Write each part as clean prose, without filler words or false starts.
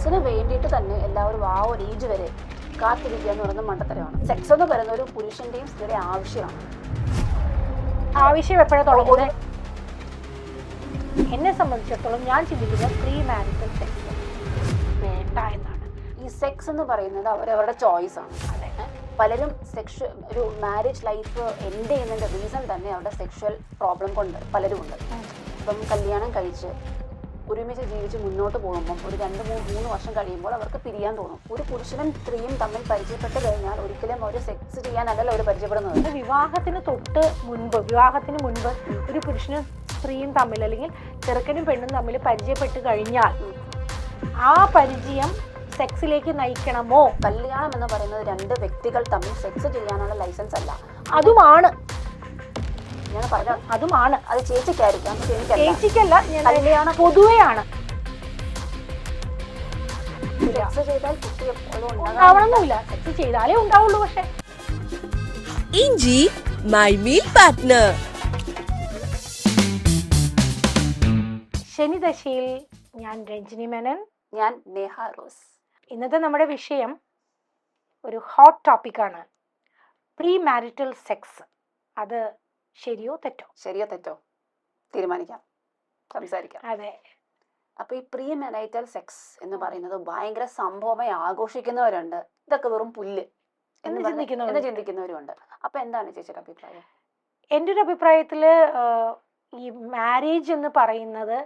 സെക്സിന് വേണ്ടിയിട്ട് തന്നെ എല്ലാവരും ആ ഒരു ഏജ് വരെ കാത്തിരിക്കുക എന്ന് പറയുന്നത് മണ്ടത്തരമാണ്. സെക്സ് എന്ന് പറയുന്ന ഒരു പുരുഷന്റെയും സ്ത്രീയുടെ ആവശ്യമാണ്. ആവശ്യം എപ്പോഴാണ് തുടങ്ങുന്നത്? എന്നെ സംബന്ധിച്ചിടത്തോളം ഞാൻ ചിന്തിക്കുന്നത് പ്രീ മാരിറ്റൽ സെക്സ് വേണ്ട എന്നാണ്. ഈ സെക്സ് എന്ന് പറയുന്നത് അവരവരുടെ ചോയ്സ് ആണ്. അതെ, പലരും ഒരു മാരേജ് ലൈഫ് എൻഡ് ചെയ്യുന്നതിന്റെ റീസൺ തന്നെ അവരുടെ സെക്ഷൽ പ്രോബ്ലം കൊണ്ട് പലരും ഉണ്ട്. ഇപ്പം കല്യാണം കഴിച്ച് ഒരുമിച്ച് ജീവിച്ച് മുന്നോട്ട് പോകുമ്പം ഒരു 2-3 വർഷം കഴിയുമ്പോൾ അവർക്ക് പിരിയാൻ തോന്നും. ഒരു പുരുഷനും സ്ത്രീയും തമ്മിൽ പരിചയപ്പെട്ട് കഴിഞ്ഞാൽ ഒരിക്കലും അവർ സെക്സ് ചെയ്യാനല്ല അവർ പരിചയപ്പെടുന്നത്. വിവാഹത്തിന് മുൻപ് ഒരു പുരുഷനും സ്ത്രീയും തമ്മിൽ അല്ലെങ്കിൽ ചെറുക്കനും പെണ്ണും തമ്മിൽ പരിചയപ്പെട്ട് കഴിഞ്ഞാൽ ആ പരിചയം സെക്സിലേക്ക് നയിക്കണമോ? കല്യാണം എന്ന് പറയുന്നത് 2 വ്യക്തികൾ തമ്മിൽ സെക്സ് ചെയ്യാനുള്ള ലൈസൻസ് അല്ല. അതുമാണ് ഞാൻ പറഞ്ഞ അതുമാണ്. അത് ചേച്ചിക്കായിരിക്കാം, ചേച്ചിക്കല്ല, കല്യാണം പൊതുവെയാണ്. സെക്സ് ചെയ്താൽ കുട്ടി ഉണ്ടാവണമെന്നില്ല, സെക്സ് ചെയ്താലേ ഉണ്ടാവുള്ളൂ. പക്ഷെ ഇഞ്ചി മൈ മീൽ പാർട്ട്ണർ. ശനിദശയിൽ ഞാൻ രഞ്ജിനി മേനൻ, ഞാൻ നേഹ റോസ്. ഇന്നത്തെ നമ്മുടെ വിഷയം ഒരു ഹോട്ട് ടോപ്പിക്കാണ്, പ്രീ മാരിറ്റൽ സെക്സ്. അത് ശരിയോ തെറ്റോ തീരുമാനിക്കാം, സംസാരിക്കാം. അതെ. അപ്പൊ ഈ പ്രീ മാരിറ്റൽ സെക്സ് എന്ന് പറയുന്നത് ഭയങ്കര സംഭവമായി ആഘോഷിക്കുന്നവരുണ്ട്. ഇതൊക്കെ വെറും പുല്ല് എന്ന് ചിന്തിക്കുന്നവരുണ്ട്. അപ്പൊ എന്താണ് ചേച്ചിയുടെ അഭിപ്രായം? എൻ്റെ ഒരു അഭിപ്രായത്തില് ഈ മാരേജ് എന്ന് പറയുന്നത്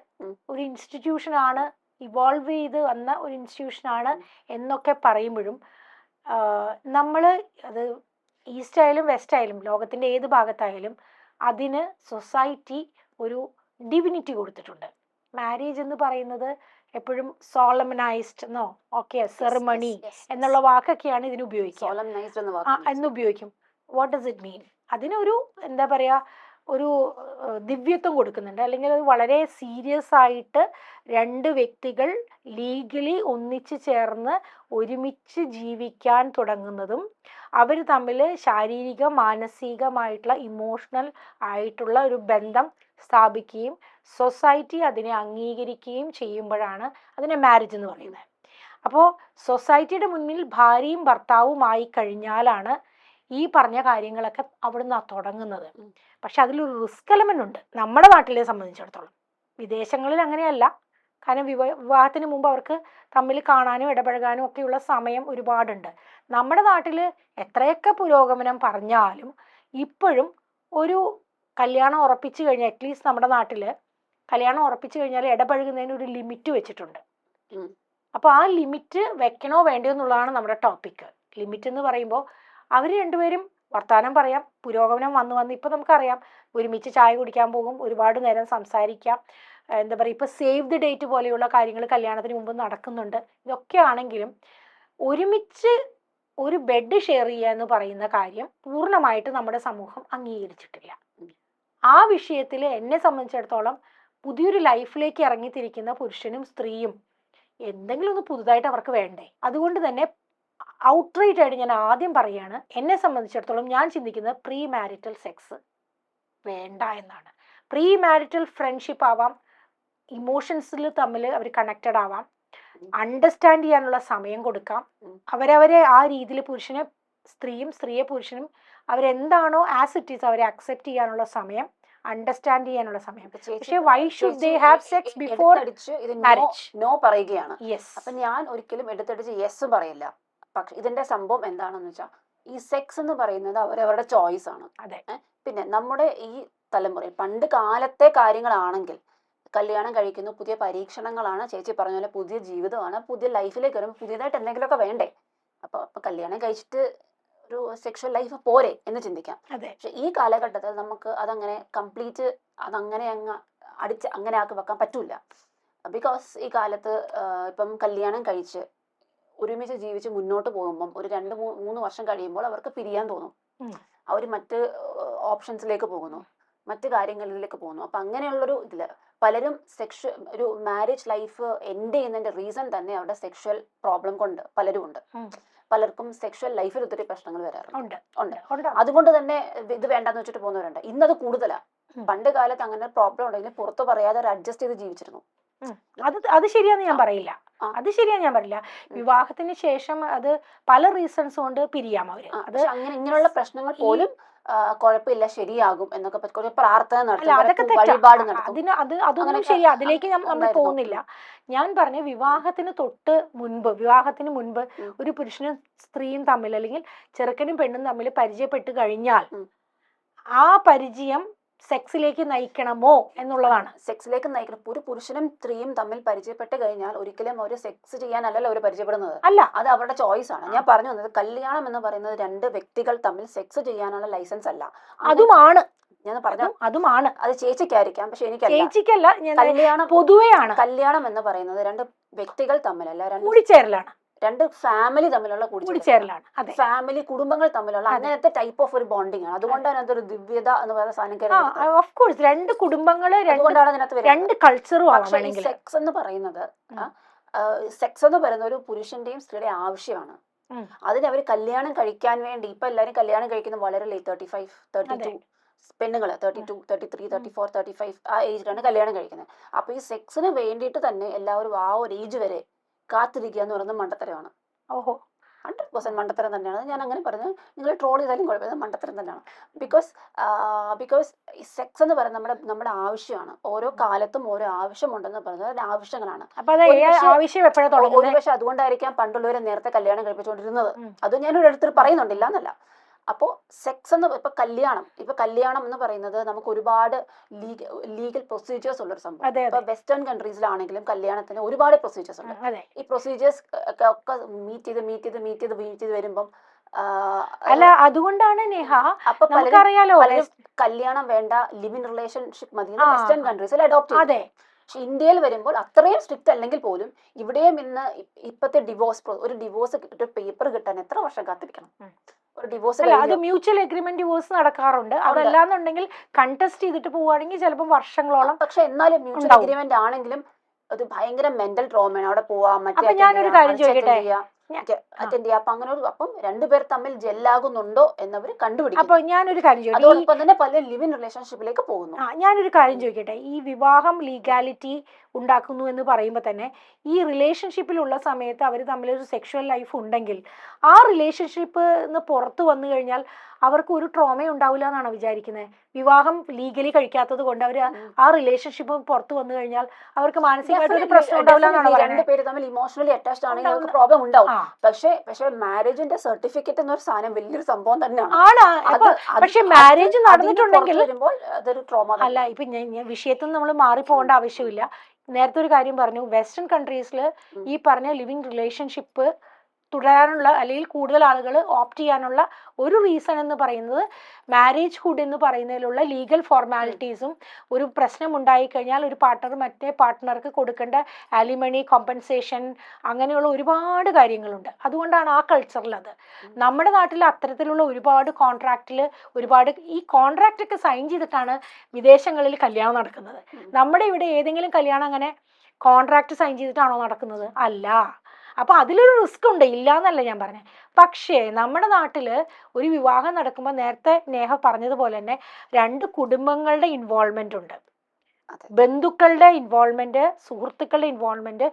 ഒരു ഇൻസ്റ്റിറ്റ്യൂഷനാണ്, ഇവോൾവ് ചെയ്ത് വന്ന ഒരു ഇൻസ്റ്റിറ്റ്യൂഷനാണ് എന്നൊക്കെ പറയുമ്പോഴും നമ്മൾ അത് ഈസ്റ്റ് ആയാലും വെസ്റ്റ് ആയാലും ലോകത്തിൻ്റെ ഏത് ഭാഗത്തായാലും അതിന് സൊസൈറ്റി ഒരു ഡിവിനിറ്റി കൊടുത്തിട്ടുണ്ട്. മാരേജ് എന്ന് പറയുന്നത് എപ്പോഴും സോളമനൈസ്ഡ് എന്നോ സെറിമണി എന്നുള്ള വാക്കൊക്കെയാണ് ഇതിന് ഉപയോഗിക്കും. What does it mean? അതിനൊരു എന്താ പറയുക, ഒരു ദിവ്യത്വം കൊടുക്കുന്നുണ്ട്. അല്ലെങ്കിൽ അത് വളരെ സീരിയസ് ആയിട്ട് 2 വ്യക്തികൾ ലീഗലി ഒന്നിച്ചു ചേർന്ന് ഒരുമിച്ച് ജീവിക്കാൻ തുടങ്ങുന്നതും അവർ തമ്മിൽ ശാരീരിക മാനസികമായിട്ടുള്ള ഇമോഷണൽ ആയിട്ടുള്ള ഒരു ബന്ധം സ്ഥാപിക്കുകയും സൊസൈറ്റി അതിനെ അംഗീകരിക്കുകയും ചെയ്യുമ്പോഴാണ് അതിനെ മാരേജ് എന്ന് പറയുന്നത്. അപ്പോൾ സൊസൈറ്റിയുടെ മുന്നിൽ ഭാര്യയും ഭർത്താവുമായി കഴിഞ്ഞാലാണ് ഈ പറഞ്ഞ കാര്യങ്ങളൊക്കെ അവിടുന്ന് തുടങ്ങുന്നത്. പക്ഷെ അതിലൊരു റിസ്ക് എലമെന്റ് ഉണ്ട് നമ്മുടെ നാട്ടിലെ സംബന്ധിച്ചിടത്തോളം. വിദേശങ്ങളിൽ അങ്ങനെയല്ല. കാരണം വിവാഹത്തിന് മുമ്പ് അവർക്ക് തമ്മിൽ കാണാനും ഇടപഴകാനും ഒക്കെയുള്ള സമയം ഒരുപാടുണ്ട്. നമ്മുടെ നാട്ടിൽ എത്രയൊക്കെ പുരോഗമനം പറഞ്ഞാലും ഇപ്പോഴും ഒരു കല്യാണം ഉറപ്പിച്ചു കഴിഞ്ഞാൽ, അറ്റ്ലീസ്റ്റ് നമ്മുടെ നാട്ടിൽ കല്യാണം ഉറപ്പിച്ചു കഴിഞ്ഞാൽ ഇടപഴകുന്നതിന് ഒരു ലിമിറ്റ് വെച്ചിട്ടുണ്ട്. അപ്പോൾ ആ ലിമിറ്റ് വെക്കണോ വേണ്ടയോ എന്നുള്ളതാണ് നമ്മുടെ ടോപ്പിക്ക്. ലിമിറ്റ് എന്ന് പറയുമ്പോൾ അവർ രണ്ടുപേരും വർത്തമാനം പറയാം, പുരോഗമനം വന്ന് ഇപ്പം നമുക്കറിയാം, ഒരുമിച്ച് ചായ കുടിക്കാൻ പോകും, ഒരുപാട് നേരം സംസാരിക്കാം, എന്താ പറയുക, ഇപ്പോൾ സേവ് ദി ഡേറ്റ് പോലെയുള്ള കാര്യങ്ങൾ കല്യാണത്തിന് മുമ്പ് നടക്കുന്നുണ്ട്. ഇതൊക്കെ ആണെങ്കിലും ഒരുമിച്ച് ഒരു ബെഡ് ഷെയർ ചെയ്യുക എന്ന് പറയുന്ന കാര്യം പൂർണ്ണമായിട്ട് നമ്മുടെ സമൂഹം അംഗീകരിച്ചിട്ടില്ല. ആ വിഷയത്തിൽ എന്നെ സംബന്ധിച്ചിടത്തോളം പുതിയൊരു ലൈഫിലേക്ക് ഇറങ്ങിത്തിരിക്കുന്ന പുരുഷനും സ്ത്രീയും എന്തെങ്കിലും ഒന്ന് പുതുതായിട്ട് അവർക്ക് വേണ്ടേ. അതുകൊണ്ട് തന്നെ ഔട്ട്റൈറ്റ് ആയിട്ട് ഞാൻ ആദ്യം പറയുകയാണ്, എന്നെ സംബന്ധിച്ചിടത്തോളം ഞാൻ ചിന്തിക്കുന്നത് പ്രീ മാരിറ്റൽ സെക്സ് വേണ്ട എന്നാണ്. പ്രീ മാരിറ്റൽ ഫ്രണ്ട്ഷിപ്പ് ആവാം, ഇമോഷൻസിൽ തമ്മിൽ അവർ കണക്റ്റഡ് ആവാം, അണ്ടർസ്റ്റാൻഡ് ചെയ്യാനുള്ള സമയം കൊടുക്കാം, അവരവരെ ആ രീതിയിൽ പുരുഷനെ സ്ത്രീയും സ്ത്രീയെ പുരുഷനും അവരെന്താണോ ആസ് ഇറ്റ് ഈസ് അവരെ അക്സെപ്റ്റ് ചെയ്യാനുള്ള സമയം, അണ്ടർസ്റ്റാൻഡ് ചെയ്യാനുള്ള സമയം. പക്ഷേ why should they have sex before marriage? No പറയുകയാണ്. യെസ്. അപ്പൊ ഞാൻ ഒരിക്കലും എടുത്തടിച്ച് യെസ് പറയില്ല. പക്ഷെ ഇതിന്റെ സംഭവം എന്താണെന്ന് വെച്ചാൽ ഈ സെക്സ് എന്ന് പറയുന്നത് അവരവരുടെ ചോയ്സ് ആണ്. അതെ. പിന്നെ നമ്മുടെ ഈ തലമുറയിൽ പണ്ട് കാലത്തെ കാര്യങ്ങളാണെങ്കിൽ കല്യാണം കഴിക്കുന്നു, പുതിയ പരീക്ഷണങ്ങളാണ്, ചേച്ചി പറഞ്ഞ പോലെ പുതിയ ജീവിതമാണ്, പുതിയ ലൈഫിലേക്ക് വരുമ്പോൾ പുതിയതായിട്ട് എന്തെങ്കിലുമൊക്കെ വേണ്ടേ. അപ്പൊ കല്യാണം കഴിച്ചിട്ട് ഒരു സെക്ഷൽ ലൈഫ് പോരെ എന്ന് ചിന്തിക്കാം. പക്ഷെ ഈ കാലഘട്ടത്തിൽ നമുക്ക് അതങ്ങനെ കംപ്ലീറ്റ് അതങ്ങനെ അങ്ങനെ ആക്കി വെക്കാൻ പറ്റൂല. ബിക്കോസ് ഈ കാലത്ത് ഇപ്പം കല്യാണം കഴിച്ച് ഒരുമിച്ച് ജീവിച്ച് മുന്നോട്ട് പോകുമ്പം ഒരു 2-3 വർഷം കഴിയുമ്പോൾ അവർക്ക് പിരിയാൻ തോന്നും. അവർ മറ്റ് ഓപ്ഷൻസിലേക്ക് പോകുന്നു, മറ്റു കാര്യങ്ങളിലേക്ക് പോകുന്നു. അപ്പൊ അങ്ങനെയുള്ളൊരു ഇതില് പലരും ഒരു മാരേജ് ലൈഫ് എൻഡ് ചെയ്യുന്നതിന്റെ റീസൺ തന്നെ അവരുടെ സെക്ഷൽ പ്രോബ്ലം കൊണ്ട് പലരും ഉണ്ട്. പലർക്കും സെക്ഷൽ ലൈഫിൽ ഒത്തിരി പ്രശ്നങ്ങൾ വരാറുണ്ട്. അതുകൊണ്ട് തന്നെ ഇത് വേണ്ടെന്ന് വെച്ചിട്ട് പോകുന്നവരുണ്ട്. ഇന്നത് കൂടുതലാ. പണ്ട് കാലത്ത് അങ്ങനെ പ്രോബ്ലം ഉണ്ടെങ്കിൽ പുറത്ത് പറയാതെ അഡ്ജസ്റ്റ് ചെയ്ത് ജീവിച്ചിരുന്നു. അത് ശരിയാന്ന് ഞാൻ പറയില്ല. ആ. അത് ശരിയാ, ഞാൻ പറയില്ല. വിവാഹത്തിന് ശേഷം അത് പല റീസൺസ് കൊണ്ട് പിരിയാം അവര്. അത് പക്ഷെ ഇങ്ങനെയുള്ള പ്രശ്നങ്ങൾ പോലും കുഴപ്പമില്ല, ശരിയാകും എന്നൊക്കെ കുറച്ച് പ്രാർത്ഥന അല്ല, നടത്തും, അതൊക്കെ ഇവരൊക്കെ തെറ്റാ. വഴിപാട് നടത്തും. അതൊന്നും അങ്ങനെയൊക്കെ ശരിയാ, അതിലേക്ക് നമ്മൾ ഉണ്ടായിരുന്നു. പോകുന്നില്ല. ഞാൻ പറഞ്ഞ വിവാഹത്തിന് മുൻപ് ഉം. ഒരു പുരുഷനും സ്ത്രീയും തമ്മിൽ, അല്ലെങ്കിൽ ചെറുക്കനും പെണ്ണും തമ്മിൽ പരിചയപ്പെട്ട് കഴിഞ്ഞാൽ ഉം. ആ പരിചയം സെക്സിലേക്ക് നയിക്കണമോ എന്നുള്ളതാണ്. സെക്സിലേക്ക് നയിക്കണം. ഒരു പുരുഷനും സ്ത്രീയും തമ്മിൽ പരിചയപ്പെട്ട് കഴിഞ്ഞാൽ ഒരിക്കലും അവർ സെക്സ് ചെയ്യാനല്ലല്ലോ അവർ പരിചയപ്പെടുന്നത്. അല്ല, അത് അവരുടെ ചോയ്സ് ആണ്. ഞാൻ പറഞ്ഞു വന്നത് കല്യാണം എന്ന് പറയുന്നത് രണ്ട് വ്യക്തികൾ തമ്മിൽ സെക്സ് ചെയ്യാനുള്ള ലൈസൻസ് അല്ല. അതുമാണ് ഞാൻ പറഞ്ഞു, അതുമാണ്. അത് ചേച്ചിക്കായിരിക്കാം, പക്ഷെ എനിക്കല്ല. ചേച്ചിക്കല്ല, കല്യാണം പൊതുവെയാണ്. കല്യാണം എന്ന് പറയുന്നത് രണ്ട് വ്യക്തികൾ തമ്മിലല്ല, കൂടിച്ചേരലാണ്, രണ്ട് ഫാമിലി തമ്മിലുള്ള കൂടിച്ചേരലാണ്. അതെ, ഫാമിലി, കുടുംബങ്ങൾ തമ്മിലുള്ള അങ്ങനത്തെ ടൈപ്പ് ഓഫ് ഒരു ബോണ്ടിങ് ആണ്. അതുകൊണ്ടാണ് അതൊരു ദിവ്യത എന്ന് പറയുന്ന സാധനം കയറുന്നത്. ഓഫ് കോഴ്സ് രണ്ട് കുടുംബങ്ങള്, അതുകൊണ്ടാണ് അതിനകത്ത് വരുന്നത്. രണ്ട് കൾച്ചറും പക്ഷേ ഈ സെക്സ് എന്ന് പറയുന്നത് ഒരു പുരുഷന്റെയും സ്ത്രീയുടെയും ആവശ്യമാണ്. അതിന് അവർ കല്യാണം കഴിക്കാൻ വേണ്ടി, ഇപ്പൊ എല്ലാവരും കല്യാണം കഴിക്കുന്നത് വളരെ ലേറ്റ്, 35, 32, പെണ്ണുങ്ങള് 32, 33, 34, 35 ആ ഏജിലാണ് കല്യാണം കഴിക്കുന്നത്. അപ്പൊ ഈ സെക്സിന് വേണ്ടിയിട്ട് തന്നെ എല്ലാവരും ആ ഒരു ഏജ് വരെ കാത്തിരിക്കുക എന്ന് പറയുന്നത് മണ്ടത്തരമാണ്. ഓഹോ, 100% മണ്ടത്തരം തന്നെയാണ്. ഞാൻ അങ്ങനെ പറഞ്ഞു, നിങ്ങൾ ട്രോൾ ചെയ്താലും കുഴപ്പമില്ല, മണ്ടത്തരം തന്നെയാണ്. ബിക്കോസ് ഈ സെക്സ് എന്ന് പറയുന്നത് നമ്മുടെ ആവശ്യമാണ്. ഓരോ കാലത്തും ഓരോ ആവശ്യമുണ്ടെന്ന് പറയുന്നത് ആവശ്യങ്ങളാണ്. ഒരുപക്ഷെ അതുകൊണ്ടായിരിക്കാം പണ്ടുള്ളവരെ നേരത്തെ കല്യാണം കഴിപ്പിച്ചുകൊണ്ടിരുന്നത്. അത് ഞാൻ ഒരിടത്തിൽ പറയുന്നുണ്ടില്ല എന്നല്ല. അപ്പോൾ സെക്സ് എന്ന് ഇപ്പൊ കല്യാണം എന്ന് പറയുന്നത് നമുക്ക് ഒരുപാട് ലീഗൽ പ്രൊസീജിയേഴ്സ് ഉള്ളൊരു സംഭവം. ഇപ്പൊ വെസ്റ്റേൺ കൺട്രീസിലാണെങ്കിലും കല്യാണത്തിന് ഒരുപാട് പ്രൊസീജിയേഴ്സ് ഉണ്ട്. ഈ പ്രൊസീജിയേഴ്സ് ഒക്കെ മീറ്റ് ചെയ്ത് വരുമ്പം അല്ല, അതുകൊണ്ടാണ് നേഹ, അപ്പൊ നമുക്കറിയാലോ കല്യാണം വേണ്ട, ലിവ് ഇൻ റിലേഷൻഷിപ്പ് മതി വെസ്റ്റേൺ കൺട്രീസിൽ അഡോപ്റ്റ് ചെയ്തു. പക്ഷെ ഇന്ത്യയിൽ വരുമ്പോൾ അത്രയും സ്ട്രിക്റ്റ് അല്ലെങ്കിൽ പോലും ഇവിടെയും ഇന്ന് ഇപ്പത്തെ ഒരു ഡിവോഴ്സ് കിട്ടിട്ട് പേപ്പർ കിട്ടാൻ എത്ര വർഷം കാത്തിരിക്കണം? ഒരു ഡിവോഴ്സ് അത് മ്യൂച്വൽ എഗ്രിമെന്റ് ഡിവോഴ്സ് നടക്കാറുണ്ട്. അതല്ലാന്നുണ്ടെങ്കിൽ കണ്ടസ്റ്റ് ചെയ്തിട്ട് പോവുകയാണെങ്കിൽ ചിലപ്പോൾ വർഷങ്ങളോളം. പക്ഷെ എന്നാലും മ്യൂച്വൽ എഗ്രിമെന്റ് ആണെങ്കിലും അത് ഭയങ്കര മെന്റൽ ട്രോമയാണ്. അവിടെ പോവാം, മറ്റേ ഞാനൊരു കാര്യം ചോദിക്കട്ടെ, അറ്റൻഡ് ചെയ്യാം. അപ്പൊ അങ്ങനെ അപ്പം രണ്ടുപേർ തമ്മിൽ ജെല്ലാകുന്നുണ്ടോ എന്നവർ കണ്ടുപിടിക്കും. അപ്പൊ ഞാനൊരു കാര്യം ചോദിക്കട്ടെ, അതോടൊപ്പം തന്നെ പല ലിവ് ഇൻ റിലേഷൻഷിപ്പിലേക്ക് പോകുന്നു. ഞാനൊരു കാര്യം ചോദിക്കട്ടെ, ഈ വിവാഹം ലീഗാലിറ്റി ഉണ്ടാക്കുന്നു എന്ന് പറയുമ്പോൾ തന്നെ ഈ റിലേഷൻഷിപ്പിലുള്ള സമയത്ത് അവർ തമ്മിലൊരു സെക്ഷുവൽ ലൈഫ് ഉണ്ടെങ്കിൽ ആ റിലേഷൻഷിപ്പ് പുറത്തു വന്നു കഴിഞ്ഞാൽ അവർക്ക് ഒരു ട്രോമയും ഉണ്ടാവില്ല എന്നാണ് വിചാരിക്കുന്നത്. വിവാഹം ലീഗലി കഴിക്കാത്തത് കൊണ്ട് അവർ ആ റിലേഷൻഷിപ്പ് പുറത്തു വന്നു കഴിഞ്ഞാൽ അവർക്ക് മാനസികമായിട്ട് ഒരു പ്രശ്നം ഉണ്ടാവില്ല എന്നാണ് പറയുന്നത്. രണ്ടുപേര് തമ്മിൽ ഇമോഷണലി അറ്റാച്ച്ഡ് ആണെങ്കിൽ അവർക്ക് പ്രോബ്ലം ഉണ്ടാവും. പക്ഷേ മാരേജിന്റെ സർട്ടിഫിക്കറ്റ് എന്നൊരു സാധനം വലിയൊരു സംഭവം തന്നെയാണ്. പക്ഷെ മാരേജ് നടന്നിട്ടുണ്ടെങ്കിൽ അതൊരു ട്രോമ അല്ല. ഇപ്പൊ ഞാൻ വിഷയത്തിൽ നമ്മൾ മാറിപ്പോകേണ്ട ആവശ്യമില്ല. നേരത്തെ ഒരു കാര്യം പറഞ്ഞു, വെസ്റ്റേൺ കൺട്രീസിൽ ഈ പറഞ്ഞ ലിവിങ് റിലേഷൻഷിപ്പ് തുടരാനുള്ള അല്ലെങ്കിൽ കൂടുതൽ ആളുകൾ ഓപ്റ്റ് ചെയ്യാനുള്ള ഒരു റീസൺ എന്ന് പറയുന്നത് മാരേജ് ഹുഡ് എന്ന് പറയുന്നതിലുള്ള ലീഗൽ ഫോർമാലിറ്റീസും, ഒരു പ്രശ്നം ഉണ്ടായിക്കഴിഞ്ഞാൽ ഒരു പാർട്ട്ണർ മറ്റേ പാർട്ട്ണർക്ക് കൊടുക്കേണ്ട ആലിമണി, കോമ്പൻസേഷൻ, അങ്ങനെയുള്ള ഒരുപാട് കാര്യങ്ങളുണ്ട്. അതുകൊണ്ടാണ് ആ കൾച്ചറിൽ അത്. നമ്മുടെ നാട്ടിൽ അത്തരത്തിലുള്ള ഒരുപാട് ഈ കോൺട്രാക്റ്റ് ഒക്കെ സൈൻ ചെയ്തിട്ടാണ് വിദേശങ്ങളിൽ കല്യാണം നടക്കുന്നത്. നമ്മുടെ ഇവിടെ ഏതെങ്കിലും കല്യാണം അങ്ങനെ കോൺട്രാക്ട് സൈൻ ചെയ്തിട്ടാണോ നടക്കുന്നത്? അല്ല. അപ്പൊ അതിലൊരു റിസ്ക് ഉണ്ട്, ഇല്ല എന്നല്ല ഞാൻ പറഞ്ഞത്. പക്ഷേ നമ്മുടെ നാട്ടില് ഒരു വിവാഹം നടക്കുമ്പോൾ നേരത്തെ നേഹ പറഞ്ഞതുപോലെ തന്നെ രണ്ട് കുടുംബങ്ങളുടെ ഇൻവോൾവ്മെന്റ് ഉണ്ട്, ബന്ധുക്കളുടെ ഇൻവോൾവ്മെന്റ്, സുഹൃത്തുക്കളുടെ ഇൻവോൾവ്മെന്റ്,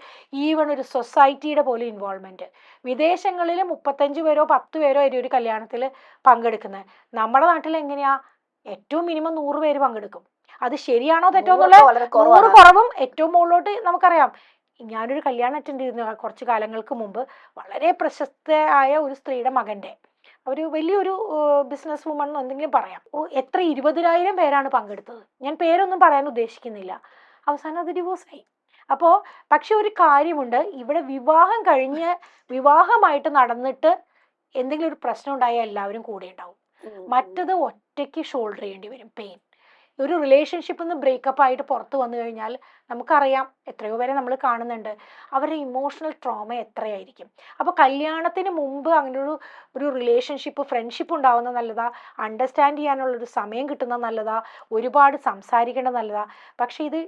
ഈവൺ ഒരു സൊസൈറ്റിയുടെ പോലും ഇൻവോൾവ്മെന്റ്. വിദേശങ്ങളിൽ 35 പേരോ 10 പേരോ ആയിരിക്കും ഒരു കല്യാണത്തിൽ പങ്കെടുക്കുന്നത്. നമ്മുടെ നാട്ടിൽ എങ്ങനെയാ? ഏറ്റവും മിനിമം 100 പേര് പങ്കെടുക്കും. അത് ശരിയാണോ തെറ്റോ എന്നുള്ള 100 കുറവും ഏറ്റവും മുകളിലോട്ട് നമുക്കറിയാം. ഞാനൊരു കല്യാണം അറ്റൻഡ് ചെയ്തിരുന്നു കുറച്ച് കാലങ്ങൾക്ക് മുമ്പ്. വളരെ പ്രശസ്തയായ ഒരു സ്ത്രീയുടെ മകന്റെ, ഒരു വലിയൊരു ബിസിനസ് വുമൺ എന്തെങ്കിലും പറയാം. എത്ര 20,000 പേരാണ് പങ്കെടുത്തത്. ഞാൻ പേരൊന്നും പറയാൻ ഉദ്ദേശിക്കുന്നില്ല. അവസാനം അത് ഡിവോഴ്സായി. അപ്പോൾ പക്ഷെ ഒരു കാര്യമുണ്ട്, ഇവിടെ വിവാഹമായിട്ട് നടന്നിട്ട് എന്തെങ്കിലും ഒരു പ്രശ്നം ഉണ്ടായാൽ എല്ലാവരും കൂടെ ഉണ്ടാവും. മറ്റത് ഒറ്റയ്ക്ക് ഷോൾഡർ ചെയ്യേണ്ടി വരും പെയിൻ. ഒരു റിലേഷൻഷിപ്പിൽ നിന്ന് ബ്രേക്കപ്പ് ആയിട്ട് പുറത്ത് വന്നു കഴിഞ്ഞാൽ നമുക്കറിയാം, എത്രയോ പേരെ നമ്മൾ കാണുന്നുണ്ട്, അവരുടെ ഇമോഷണൽ ട്രോമ എത്രയായിരിക്കും. അപ്പോൾ കല്യാണത്തിന് മുമ്പ് അങ്ങനെ ഒരു റിലേഷൻഷിപ്പ്, ഫ്രണ്ട്ഷിപ്പ് ഉണ്ടാവുന്ന നല്ലതാ, അണ്ടർസ്റ്റാൻഡ് ചെയ്യാനുള്ളൊരു സമയം കിട്ടുന്ന നല്ലതാ, ഒരുപാട് സംസാരിക്കേണ്ടത് നല്ലതാ. പക്ഷെ ഇത്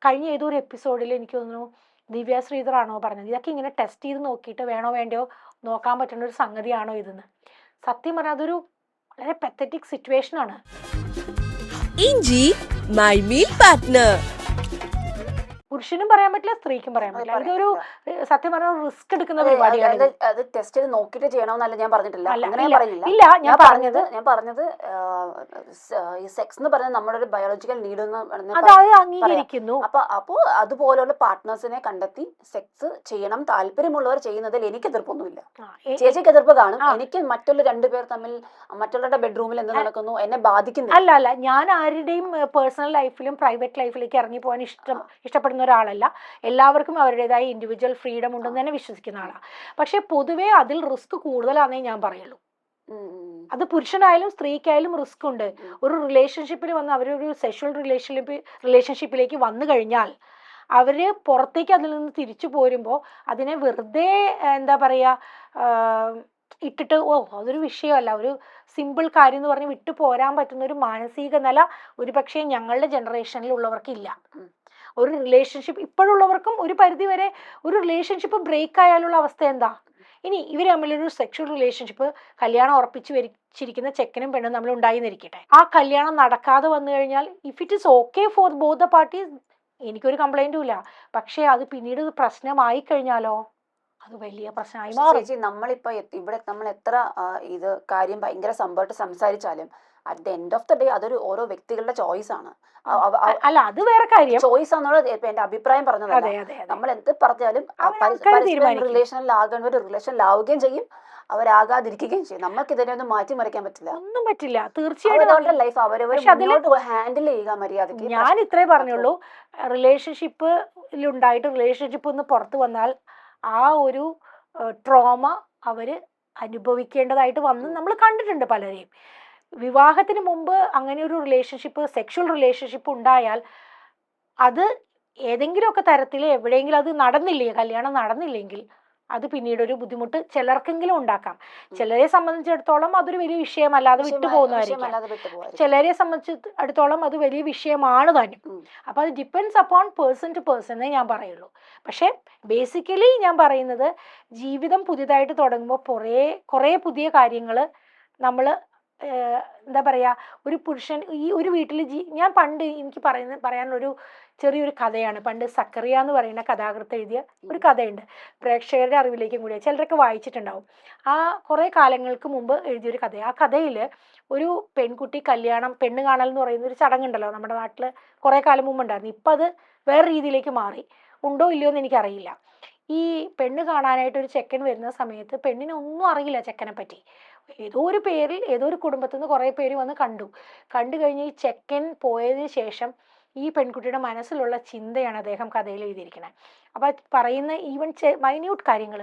കഴിഞ്ഞ ഏതൊരു എപ്പിസോഡിൽ എനിക്ക് തോന്നുന്നു ദിവ്യ ശ്രീധറാണോ പറഞ്ഞത്, ഇതൊക്കെ ഇങ്ങനെ ടെസ്റ്റ് ചെയ്ത് നോക്കിയിട്ട് വേണോ വേണ്ടയോ നോക്കാൻ പറ്റുന്ന ഒരു സംഗതിയാണോ ഇതെന്ന്. സത്യം പറഞ്ഞാൽ അതൊരു വളരെ പത്തറ്റിക് സിറ്റുവേഷനാണ്. ഇഞ്ചി മൈ മീൽ പാർട്ട്ണർ. പുരുഷനും പറയാൻ പറ്റില്ല, സ്ത്രീക്കും പറയാൻ അത് പറ്റില്ല. പറയാൻ ഇതൊരു പറ്റില്ല. സത്യം പറഞ്ഞ റിസ്ക് എടുക്കുന്ന അതെ, പരിപാടിയാണ് ഇത്. അത് ടെസ്റ്റ് ചെയ്ത് നോക്കിയിട്ട് ചെയ്യണമെന്നല്ല ഞാൻ പറഞ്ഞിട്ടില്ല, അല്ല, അങ്ങനെ ഞാൻ ഇല്ല പറയുന്നില്ല. ഇല്ല ഞാൻ പറഞ്ഞത് ഞാൻ പറഞ്ഞത് ഈ സെക്സ് എന്ന് പറയുന്നത് നമ്മുടെ ഒരു ബയോളജിക്കൽ നീഡ് എന്ന് അത് പറയാം. അംഗീകരിക്കുന്നു. അപ്പോൾ അതുപോലുള്ള പാർട്ട്നേഴ്സിനെ കണ്ടെത്തി സെക്സ് ചെയ്യണം, താല്പര്യമുള്ളവർ ചെയ്യുന്നതിൽ എനിക്ക് എതിർപ്പൊന്നുമില്ല. ചേച്ചിക്ക് എതിർപ്പ് കാണും, എനിക്ക് മറ്റുള്ള രണ്ടുപേർ തമ്മിൽ മറ്റുള്ളവരുടെ ബെഡ്റൂമിൽ എന്ത് നടക്കുന്നു എന്നെ ബാധിക്കുന്നില്ല. അല്ല ഞാൻ ആരുടെയും പേഴ്സണൽ ലൈഫിലും പ്രൈവറ്റ് ലൈഫിലേക്ക് ഇറങ്ങി പോകാൻ ഇഷ്ടപ്പെടുന്ന ഒരാളല്ല. എല്ലാവർക്കും അവരുടേതായ ഇൻഡിവിജ്വൽ ഫ്രീഡം ഉണ്ടെന്ന് തന്നെ വിശ്വസിക്കുന്ന ആളാണ്. പക്ഷെ പൊതുവേ അതിൽ റിസ്ക് കൂടുതലാണെന്നേ ഞാൻ പറയുള്ളൂ. അത് പുരുഷനായാലും സ്ത്രീക്കായാലും റിസ്ക് ഉണ്ട്. ഒരു റിലേഷൻഷിപ്പിൽ വന്ന് അവരൊരു സെക്ഷൽ റിലേഷൻഷിപ്പിലേക്ക് വന്നു കഴിഞ്ഞാൽ അവര് പുറത്തേക്ക് അതിൽ നിന്ന് തിരിച്ചു പോരുമ്പോൾ അതിനെ വെറുതെ എന്താ പറയാ ഇട്ടിട്ട് അതൊരു വിഷയമല്ല, ഒരു സിമ്പിൾ കാര്യം എന്ന് പറഞ്ഞ് വിട്ടു പോരാൻ പറ്റുന്ന ഒരു മാനസിക നില ഒരു പക്ഷേ ഞങ്ങളുടെ ജനറേഷനിലുള്ളവർക്കില്ല. ഒരു റിലേഷൻഷിപ്പ് ഇപ്പോഴുള്ളവർക്കും ഒരു പരിധി വരെ ഒരു റിലേഷൻഷിപ്പ് ബ്രേക്ക് ആയാലുള്ള അവസ്ഥ എന്താ? ഇനി ഇവർ തമ്മിലൊരു സെക്ഷൽ റിലേഷൻഷിപ്പ് കല്യാണം ഉറപ്പിച്ച് വരിച്ചിരിക്കുന്ന ചെക്കനും പെണ്ണും നമ്മൾ ഉണ്ടായിന്നിരിക്കട്ടെ, ആ കല്യാണം നടക്കാതെ വന്നു കഴിഞ്ഞാൽ if it is okay for both the parties എനിക്കൊരു കംപ്ലൈന്റും ഇല്ല. പക്ഷേ അത് പിന്നീട് പ്രശ്നമായി കഴിഞ്ഞാലോ അത് വലിയ പ്രശ്നമായി മാറും. ചേച്ചി നമ്മളിപ്പോ ഇവിടെ നമ്മൾ എത്ര ഇത് കാര്യം ഭയങ്കര സംഭവമായിട്ട് സംസാരിച്ചാലും at the end of the day അതൊരു ഓരോ വ്യക്തികളുടെ ചോയ്സ് ആണ്. അല്ല അത് വേറെ കാര്യം, ചോയ്സ് ആണെന്നുള്ളത് ഇപ്പൊ എന്റെ അഭിപ്രായം പറഞ്ഞതല്ല. നമ്മൾ എന്ത് പറഞ്ഞാലും റിലേഷനിലാകേണ്ട ഒരു റിലേഷനിലാവുകയും ചെയ്യും, അവരാകാതിരിക്കുകയും ചെയ്യും. നമുക്ക് ഇതിനെ ഒന്നും മാറ്റിമറിക്കാൻ പറ്റില്ല, ഒന്നും പറ്റില്ല. തീർച്ചയായിട്ടും ലൈഫ് അവരവർ ഹാൻഡിൽ ചെയ്യുക മര്യാദയ്ക്ക്. ഞാൻ ഇത്രേ പറഞ്ഞുള്ളൂ, റിലേഷൻഷിപ്പിലുണ്ടായിട്ട് റിലേഷൻഷിപ്പ് ഒന്ന് പുറത്തു വന്നാൽ ആ ഒരു ട്രോമ അവര് അനുഭവിക്കേണ്ടതായിട്ട് വന്ന് നമ്മൾ കണ്ടിട്ടുണ്ട് പലരെയും. വിവാഹത്തിന് മുമ്പ് അങ്ങനെ ഒരു റിലേഷൻഷിപ്പ് സെക്ഷൽ റിലേഷൻഷിപ്പ് ഉണ്ടായാൽ അത് ഏതെങ്കിലുമൊക്കെ തരത്തിൽ എവിടെയെങ്കിലും അത് നടന്നില്ലേ, കല്യാണം നടന്നില്ലെങ്കിൽ അത് പിന്നീട് ഒരു ബുദ്ധിമുട്ട് ചിലർക്കെങ്കിലും ഉണ്ടാക്കാം. ചിലരെ സംബന്ധിച്ചിടത്തോളം അതൊരു വലിയ വിഷയമല്ലാതെ വിട്ടുപോകുന്നതായിരിക്കും, ചിലരെ സംബന്ധിച്ചിടത്തോളം അത് വലിയ വിഷയമാണ് താനും. അപ്പൊ അത് depends upon person to person എന്നേ ഞാൻ പറയുള്ളൂ. പക്ഷെ ബേസിക്കലി ഞാൻ പറയുന്നത് പറയാം പുതിയതായിട്ട് തുടങ്ങുമ്പോൾ കുറേ പുതിയ കാര്യങ്ങൾ നമ്മൾ എന്താ പറയാ, ഒരു പുരുഷൻ ഈ ഒരു വീട്ടിൽ ഞാൻ പണ്ട് എനിക്ക് പറയാനൊരു ചെറിയൊരു കഥയാണ്. പണ്ട് സക്കറിയ എന്ന് പറയുന്ന കഥാകൃത്ത് എഴുതിയ ഒരു കഥയുണ്ട്, പ്രേക്ഷകരുടെ അറിവിലേക്കും കൂടിയാണ്, ചിലരൊക്കെ വായിച്ചിട്ടുണ്ടാവും. ആ കുറേ കാലങ്ങൾക്ക് മുമ്പ് എഴുതിയൊരു കഥ. ആ കഥയിൽ ഒരു പെൺകുട്ടി പെണ്ണ് കാണൽ എന്ന് പറയുന്ന ഒരു ചടങ്ങുണ്ടല്ലോ നമ്മുടെ നാട്ടിൽ കുറേ കാലം മുമ്പ് ഉണ്ടായിരുന്നു. ഇപ്പം അത് വേറെ രീതിയിലേക്ക് മാറി, ഉണ്ടോ ഇല്ലയോ എന്ന് എനിക്കറിയില്ല. ഈ പെണ്ണ് കാണാനായിട്ട് ഒരു ചെക്കൻ വരുന്ന സമയത്ത് പെണ്ണിനെ ഒന്നും അറിയില്ല ചെക്കനെ പറ്റി. ഏതോ ഒരു പേരിൽ ഏതോ ഒരു കുടുംബത്തിൽ നിന്ന് കുറേ പേര് വന്ന് കണ്ടു കഴിഞ്ഞ് ഈ ചെക്കൻ പോയതിന് ശേഷം ഈ പെൺകുട്ടിയുടെ മനസ്സിലുള്ള ചിന്തയാണ് അദ്ദേഹം കഥയിൽ എഴുതിയിരിക്കുന്നത്. അപ്പം പറയുന്ന ഈവൻ മൈന്യൂട്ട് കാര്യങ്ങൾ,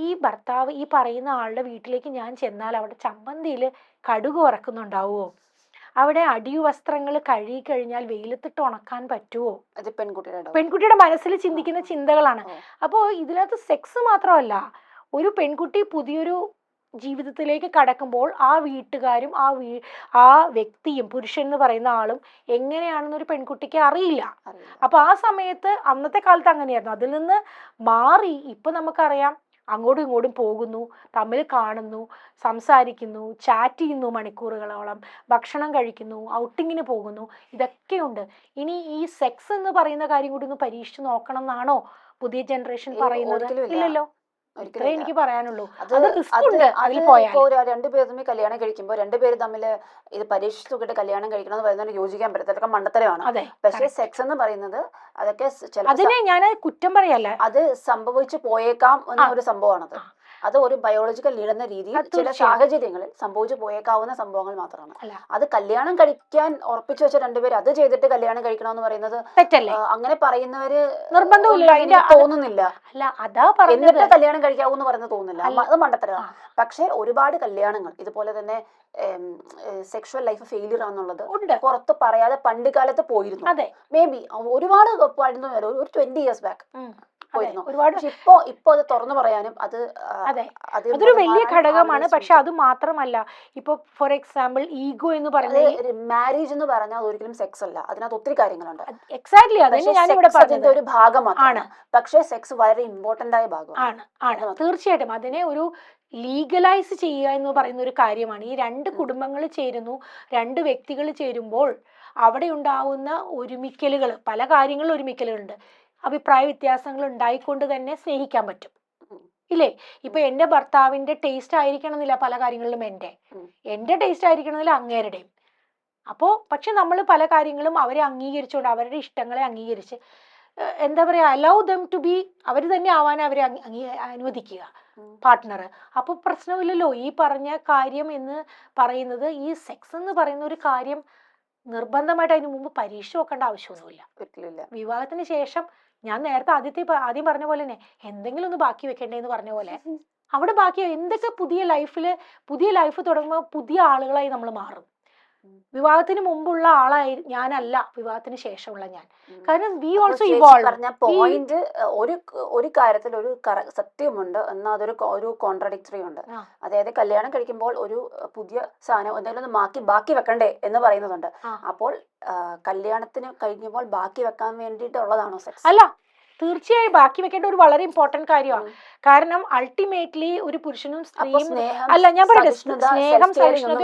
ഈ ഭർത്താവ് ഈ പറയുന്ന ആളുടെ വീട്ടിലേക്ക് ഞാൻ ചെന്നാൽ അവിടെ ചമ്മന്തിയിൽ കടുക് വറക്കുന്നുണ്ടാവുമോ, അവിടെ അടിവസ്ത്രങ്ങൾ കഴുകി കഴിഞ്ഞാൽ വെയിലത്തിട്ട് ഉണക്കാൻ പറ്റുമോ, പെൺകുട്ടിയുടെ മനസ്സിൽ ചിന്തിക്കുന്ന ചിന്തകളാണ്. അപ്പോൾ ഇതിനകത്ത് സെക്സ് മാത്രമല്ല, ഒരു പെൺകുട്ടി പുതിയൊരു ജീവിതത്തിലേക്ക് കടക്കുമ്പോൾ ആ വീട്ടുകാരും ആ വ്യക്തിയും പുരുഷൻ എന്ന് പറയുന്ന ആളും എങ്ങനെയാണെന്നൊരു പെൺകുട്ടിക്ക് അറിയില്ല. അപ്പൊ ആ സമയത്ത് അന്നത്തെ കാലത്ത് അങ്ങനെയായിരുന്നു. അതിൽ നിന്ന് മാറി ഇപ്പൊ നമുക്കറിയാം, അങ്ങോട്ടും ഇങ്ങോട്ടും പോകുന്നു, തമ്മിൽ കാണുന്നു, സംസാരിക്കുന്നു, ചാറ്റ് ചെയ്യുന്നു മണിക്കൂറുകളോളം, ഭക്ഷണം കഴിക്കുന്നു, ഔട്ടിങ്ങിന് പോകുന്നു, ഇതൊക്കെയുണ്ട്. ഇനി ഈ സെക്സ് എന്ന് പറയുന്ന കാര്യം കൂടി ഒന്ന് പരീക്ഷിച്ച് നോക്കണം എന്നാണോ പുതിയ ജനറേഷൻ പറയുന്നത്? ഇല്ലല്ലോ. ഇത്രേ എനിക്ക് പറയാനുള്ളൂ. രണ്ടുപേർ തമ്മിൽ കല്യാണം കഴിക്കുമ്പോൾ രണ്ടുപേര് തമ്മിൽ ഇത് പരീക്ഷിച്ച് നോക്കിയിട്ട് കല്യാണം കഴിക്കണം എന്ന് പറയുന്നത് യോജിക്കാൻ പറ്റത്തില്ല, അതൊക്കെ മണ്ടത്തരമാണ്. പക്ഷേ സെക്സ് എന്ന് പറയുന്നത് അതൊക്കെ അതിനെ ഞാൻ കുറ്റം പറയല്ല, അത് സംഭവിച്ചു പോയേക്കാം എന്നൊരു സംഭവമാണത്. അത് ഒരു ബയോളജിക്കൽ നീഡ് എന്ന രീതിയിൽ ചില സാഹചര്യങ്ങളിൽ സംഭവിച്ചു പോയേക്കാവുന്ന സംഭവങ്ങൾ മാത്രമാണ്. അത് കല്യാണം കഴിക്കാൻ ഉറപ്പിച്ചു വെച്ച രണ്ടുപേര് അത് ചെയ്തിട്ട് കല്യാണം കഴിക്കണമെന്ന് പറയുന്നത് തെറ്റല്ലേ? അങ്ങനെ പറയുന്നവര് നിർബന്ധമില്ല, തോന്നുന്നില്ല. എന്നിട്ട് കല്യാണം കഴിക്കാവൂന്ന് പറയുന്നത് തോന്നുന്നില്ല, അത് മണ്ടത്തരമാണ്. പക്ഷെ ഒരുപാട് കല്യാണങ്ങൾ ഇതുപോലെ തന്നെ സെക്ഷുവൽ ലൈഫ് ഫെയിലിയർ ആണെന്നുള്ളത് പുറത്ത് പറയാതെ പണ്ട് കാലത്ത് പോയിരുന്നു. മേ ബി ഒരുപാട് ഒരു 20 years ബാക്ക് പോയിരുന്നു. ഇപ്പൊ അത് തുറന്നു പറയാനും അതൊരു വലിയ ഘടകമാണ്. പക്ഷെ അത് മാത്രമല്ല, ഇപ്പൊ ഫോർ എക്സാമ്പിൾ ഈഗോ എന്ന് പറയുന്നത്, മാരേജ് എന്ന് പറഞ്ഞാൽ ഒരിക്കലും സെക്സ് അല്ല, അതിനകത്ത് ഒത്തിരി കാര്യങ്ങളുണ്ട്. എക്സാക്ട്ലി അതന്നെ ഞാനിവിടെ പറഞ്ഞത്, ഒരു ഭാഗമാണ്. പക്ഷെ സെക്സ് വളരെ ഇമ്പോർട്ടന്റ് ആയ ഭാഗമാണ്. തീർച്ചയായിട്ടും അതിനെ ഒരു ലീഗലൈസ് ചെയ്യുക എന്ന് പറയുന്ന ഒരു കാര്യമാണ്. ഈ രണ്ട് കുടുംബങ്ങൾ ചേരുന്നു, രണ്ട് വ്യക്തികൾ ചേരുമ്പോൾ അവിടെ ഉണ്ടാവുന്ന ഒരുമിക്കലുകൾ, പല കാര്യങ്ങളിൽ ഒരുമിക്കലുകളുണ്ട്. അഭിപ്രായ വ്യത്യാസങ്ങൾ ഉണ്ടായിക്കൊണ്ട് തന്നെ സ്നേഹിക്കാൻ പറ്റും, ഉം. ഇല്ലേ? ഇപ്പൊ എൻ്റെ ഭർത്താവിന്റെ ടേസ്റ്റ് ആയിരിക്കണം എന്നില്ല പല കാര്യങ്ങളിലും ഉം. എൻ്റെ ടേസ്റ്റ് ആയിരിക്കണം എന്നില്ല അങ്ങേരുടെയും. അപ്പോൾ പക്ഷെ നമ്മൾ പല കാര്യങ്ങളും അവരെ അംഗീകരിച്ചുകൊണ്ട് അവരുടെ ഇഷ്ടങ്ങളെ അംഗീകരിച്ച് എന്താ പറയുക, അലൗ ദം ടു ബി, അവർ തന്നെ ആവാൻ അവരെ അനുവദിക്കുക ഉം. പാർട്ട്ണർ. അപ്പോൾ പ്രശ്നമില്ലല്ലോ. ഈ പറഞ്ഞ കാര്യം എന്ന് പറയുന്നത്, ഈ സെക്സ് എന്ന് പറയുന്ന ഒരു കാര്യം നിർബന്ധമായിട്ട് അതിന് മുമ്പ് പരീക്ഷ വെക്കേണ്ട ആവശ്യമൊന്നുമില്ല. ഒരിക്കലുമില്ല. വിവാഹത്തിന് ശേഷം ഞാൻ നേരത്തെ ആദ്യം പറഞ്ഞ പോലെ തന്നെ എന്തെങ്കിലും ഒന്ന് ബാക്കി വെക്കണ്ടേന്ന് പറഞ്ഞ പോലെ അവിടെ ബാക്കി എന്തൊക്കെ പുതിയ ലൈഫ് തുടങ്ങുമ്പോൾ പുതിയ ആളുകളായി നമ്മൾ മാറും. വിവാഹത്തിന് മുമ്പുള്ള ആളായി ഞാനല്ല വിവാഹത്തിന് ശേഷമുള്ള ഞാൻ. കാരണം വി അപ്പൊ ഓൾസോ ചേച്ചി ഇവോൾവ്. പറഞ്ഞ പോയിന്റ് ഒരു കാര്യത്തിൽ ഒരു സത്യമുണ്ട്, എന്നാൽ അതൊരു കോൺട്രഡിക്ടറി ഉണ്ട്. ആ. അതായത് കല്യാണം കഴിക്കുമ്പോൾ ഒരു പുതിയ സാധനം എന്തെങ്കിലും ഒന്ന് ബാക്കി വെക്കണ്ടേ എന്ന് പറയുന്നതുണ്ട്. ആ. അപ്പോൾ കല്യാണത്തിന് കഴിഞ്ഞപ്പോൾ ബാക്കി വെക്കാൻ വേണ്ടിയിട്ടുള്ളതാണോ സെക്സ്? അല്ല, തീർച്ചയായും ബാക്കി വെക്കേണ്ട ഒരു വളരെ ഇമ്പോർട്ടന്റ് കാര്യമാണ്. കാരണം അൾട്ടിമേറ്റ്ലി ഒരു പുരുഷനും സ്ത്രീയും അല്ല, ഞാൻ പറയട്ടെ, സ്നേഹം സഹിഷ്ണുത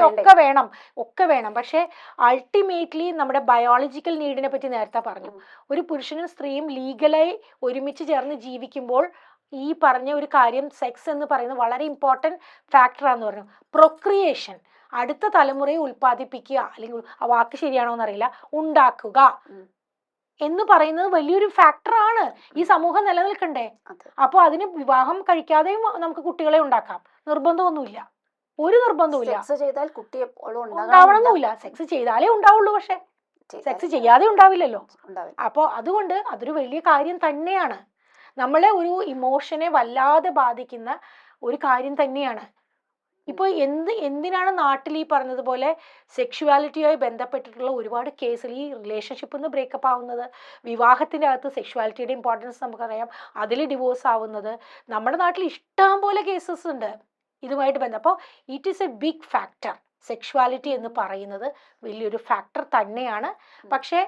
ഒക്കെ വേണം. പക്ഷെ അൾട്ടിമേറ്റ്ലി നമ്മുടെ ബയോളജിക്കൽ നീഡിനെ പറ്റി നേരത്തെ പറഞ്ഞു. ഒരു പുരുഷനും സ്ത്രീയും ലീഗലായി ഒരുമിച്ച് ചേർന്ന് ജീവിക്കുമ്പോൾ ഈ പറഞ്ഞ ഒരു കാര്യം സെക്സ് എന്ന് പറയുന്നത് വളരെ ഇമ്പോർട്ടന്റ് ഫാക്ടറാന്ന് പറഞ്ഞു. പ്രൊക്രിയേഷൻ, അടുത്ത തലമുറയെ ഉൽപ്പാദിപ്പിക്കുക, അല്ലെങ്കിൽ ആ വാക്ക് ശരിയാണോ എന്നറിയില്ല, ഉണ്ടാക്കുക എന്ന് പറയുന്നത് വലിയൊരു ഫാക്ടറാണ്. ഈ സമൂഹം നിലനിൽക്കണ്ടേ? അപ്പോൾ അതിന് വിവാഹം കഴിക്കാതെയും നമുക്ക് കുട്ടികളെ ഉണ്ടാക്കാം. നിർബന്ധമൊന്നുമില്ല, ഒരു നിർബന്ധവുമില്ല. ഉണ്ടാവണമെന്നില്ല. സെക്സ് ചെയ്താലേ ഉണ്ടാവുള്ളൂ, പക്ഷെ സെക്സ് ചെയ്യാതെ ഉണ്ടാവില്ലല്ലോ. അപ്പോൾ അതുകൊണ്ട് അതൊരു വലിയ കാര്യം തന്നെയാണ്. നമ്മളെ ഒരു ഇമോഷനെ വല്ലാതെ ബാധിക്കുന്ന ഒരു കാര്യം തന്നെയാണ്. ഇപ്പോൾ എന്തിനാണ് നാട്ടിൽ ഈ പറഞ്ഞതുപോലെ സെക്ഷുവാലിറ്റിയുമായി ബന്ധപ്പെട്ടിട്ടുള്ള ഒരുപാട് കേസുകൾ, ഈ റിലേഷൻഷിപ്പ് നിന്ന് ബ്രേക്കപ്പ് ആവുന്നത്, വിവാഹത്തിൻ്റെ അകത്ത് സെക്ഷുവാലിറ്റിയുടെ ഇമ്പോർട്ടൻസ് നമുക്കറിയാം, അതിൽ ഡിവോഴ്സ് ആവുന്നത്, നമ്മുടെ നാട്ടിൽ ഇഷ്ടം പോലെ കേസസ് ഉണ്ട് ഇതുമായിട്ട് ബന്ധം. അപ്പോൾ it is a big factor. Sexuality എന്ന് പറയുന്നത് വലിയൊരു ഫാക്ടർ തന്നെയാണ്. പക്ഷേ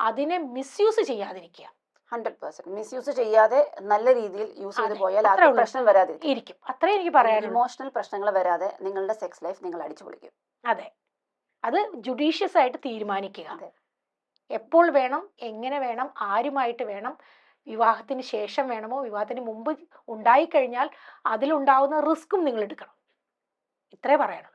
അതിനെ മിസ്യൂസ് ചെയ്യാതിരിക്കുക. 100% മിസ്യൂസ് ചെയ്യാതെ നല്ല രീതിയിൽ യൂസ് ചെയ്ത് പോയാൽ പ്രശ്നം വരാതെ ഇരിക്കും. അത്രേ എനിക്ക് പറയാനുള്ളൂ. ഇമോഷണൽ പ്രശ്നങ്ങൾ വരാതെ നിങ്ങളുടെ സെക്സ് ലൈഫ് നിങ്ങൾ അടിച്ചു പൊളിക്കും. അതെ, അത് ജുഡീഷ്യസ് ആയിട്ട് തീരുമാനിക്കുക. എപ്പോൾ വേണം, എങ്ങനെ വേണം, ആരുമായിട്ട് വേണം, വിവാഹത്തിന് ശേഷം വേണമോ വിവാഹത്തിന് മുമ്പ് ഉണ്ടായിക്കഴിഞ്ഞാൽ അതിലുണ്ടാവുന്ന റിസ്ക്കും നിങ്ങൾ എടുക്കണം. ഇത്രേ പറയണം.